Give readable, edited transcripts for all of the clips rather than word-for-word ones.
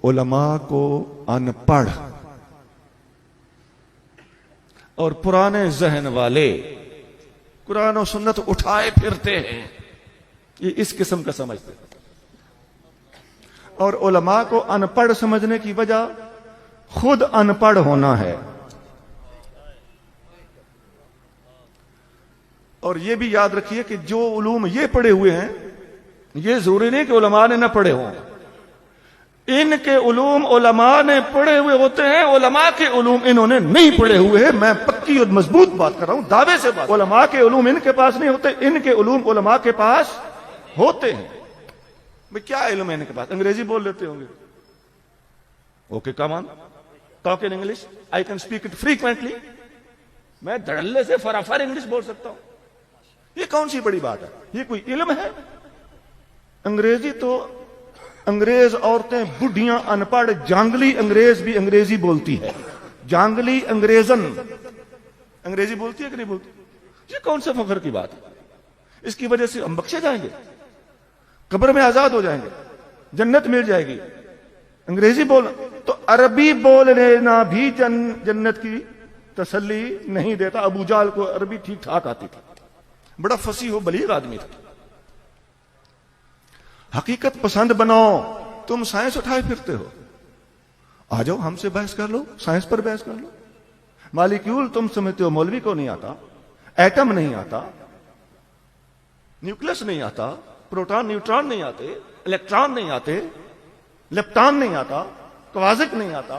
उलमा को अनपढ़ और पुराने जहन वाले कुरान और सुन्नत उठाए फिरते हैं, ये इस किस्म का समझते हैं। और उलमा को अनपढ़ समझने की वजह खुद अनपढ़ होना है। और ये भी याद रखिए कि जो उलूम ये पढ़े हुए हैं, ये जरूरी नहीं कि उलमा ने न पढ़े हों। इनके उलूम उलमा ने पढ़े हुए होते हैं, उलमा के उलूम इन्होंने नहीं पढ़े हुए हैं। मैं पक्की और मजबूत बात कर रहा हूं, दावे से बात। उलमा के उलूम इनके पास नहीं होते, इनके उलूम उलमा के पास होते हैं। भाई क्या इल्म है इनके पास? अंग्रेजी बोल लेते होंगे। Okay come on, talk in English, I can speak it frequently. मैं धड़ल्ले से फराफर इंग्लिश बोल सकता हूं। ये कौन सी बड़ी बात है? ये कोई इल्म है? अंग्रेजी तो अंग्रेज औरतें, बुढ़ियां, अनपढ़ जांगली अंग्रेज भी अंग्रेजी बोलती है। जांगली अंग्रेजन अंग्रेजी बोलती है कि नहीं बोलती? ये कौन से फख्र की बात है? इसकी वजह से हम बख्शे जाएंगे, कब्र में आजाद हो जाएंगे, जन्नत मिल जाएगी। अंग्रेजी बोल तो अरबी बोल लेना भी जन्नत की तसल्ली नहीं देता। अबू जाल को अरबी ठीक ठाक आती थी, बड़ा फसी हो बलीग आदमी था। हकीकत पसंद बनो। तुम साइंस उठाए फिरते हो, आ जाओ हमसे बहस कर लो, साइंस पर बहस कर लो। मालिक्यूल तुम समझते हो मौलवी को नहीं आता, एटम नहीं आता, न्यूक्लियस नहीं आता, प्रोटॉन न्यूट्रॉन नहीं आते, इलेक्ट्रॉन नहीं आते, लेप्टॉन नहीं आता, क्वाजिक नहीं आता।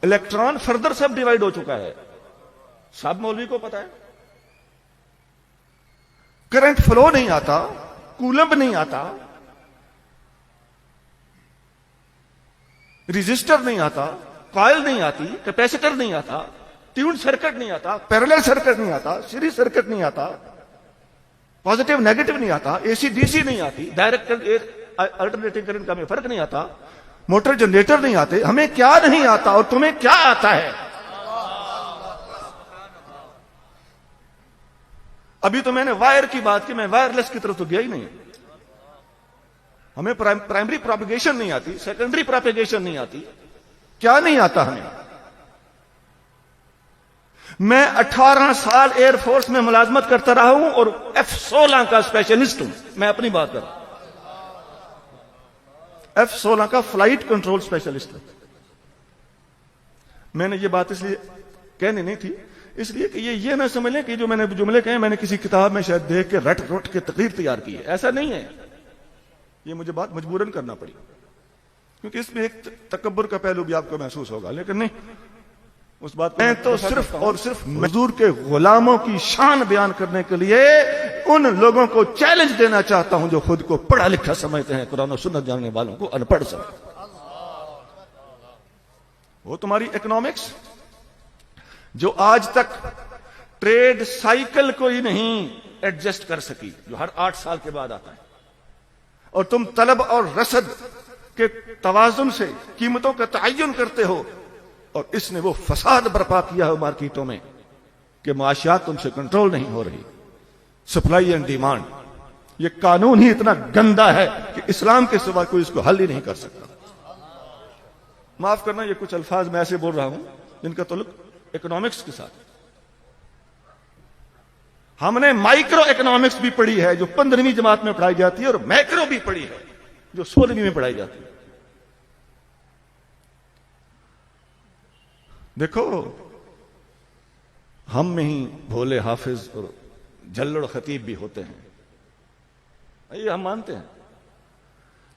इलेक्ट्रॉन फर्दर सब डिवाइड हो चुका है, सब मौलवी को पता है। करंट फ्लो नहीं आता, कूलम्ब नहीं आता, रजिस्टर नहीं आता, कॉइल नहीं आती, कैपेसिटर नहीं आता, ट्यून्ड सर्किट नहीं आता, पैरेलल सर्किट नहीं आता, सीरीज सर्किट नहीं आता, पॉजिटिव नेगेटिव नहीं आता, एसी डीसी नहीं आती, डायरेक्ट अल्टरनेटिंग करंट का हमें फर्क नहीं आता, मोटर जनरेटर नहीं आते। हमें क्या नहीं आता और तुम्हें क्या आता है? अभी तो मैंने वायर की बात की, मैं वायरलेस की तरफ तो गया ही नहीं। हमें प्राइमरी प्रोपेगेशन नहीं आती, सेकेंडरी प्रोपेगेशन नहीं आती। क्या नहीं आता हमें? मैं 18 साल एयरफोर्स में मुलाजमत करता रहा हूं और F-16 का स्पेशलिस्ट हूं। मैं अपनी बात कर रहा हूं, F-16 का फ्लाइट कंट्रोल स्पेशलिस्ट हूं। मैंने ये बात इसलिए कहनी नहीं थी, इसलिए कि ये ना समझ लें कि जो मैंने जुमले कहे मैंने किसी किताब में शायद देख के रट रट के तकरीर तैयार की है। ऐसा नहीं है, ये मुझे बात मजबूरन करना पड़ी, क्योंकि इसमें एक तकब्बुर का पहलू भी आपको महसूस होगा। लेकिन नहीं, उस बात मैं तो सिर्फ और सिर्फ मजदूर के गुलामों की शान बयान करने के लिए उन लोगों को चैलेंज देना चाहता हूं जो खुद को पढ़ा लिखा समझते हैं, कुरान और सुन्नत जानने वालों को अनपढ़ समझते। वो तुम्हारी इकोनॉमिक्स जो आज तक ट्रेड साइकिल को ही नहीं एडजस्ट कर सकी, जो हर 8 साल के बाद आता है, और तुम तलब और रसद के तवाजुन से कीमतों का तयन करते हो, और इसने वो फसाद बर्पा किया है मार्केटों में कि माशियात तुमसे कंट्रोल नहीं हो रही। सप्लाई एंड डिमांड, ये कानून ही इतना गंदा है कि इस्लाम के सिवा कोई इसको हल ही नहीं कर सकता। माफ करना, ये कुछ अल्फाज मैं ऐसे बोल रहा हूं जिनका ताल्लुक इकोनॉमिक्स के साथ। हमने माइक्रो इकोनॉमिक्स भी पढ़ी है जो 15वीं जमात में पढ़ाई जाती है, और मैक्रो भी पढ़ी है जो 16वीं में पढ़ाई जाती है। देखो, हम में ही भोले हाफिज और जल्लड़ खतीब भी होते हैं, ये हम मानते हैं।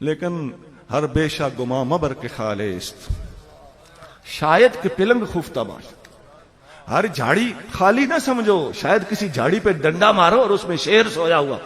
लेकिन हर बेशा गुमा मबर के खालिस्त, शायद के पिलंग खुफ्ता बाश। हर झाड़ी खाली ना समझो, शायद किसी झाड़ी पे डंडा मारो और उसमें शेर सोया हुआ।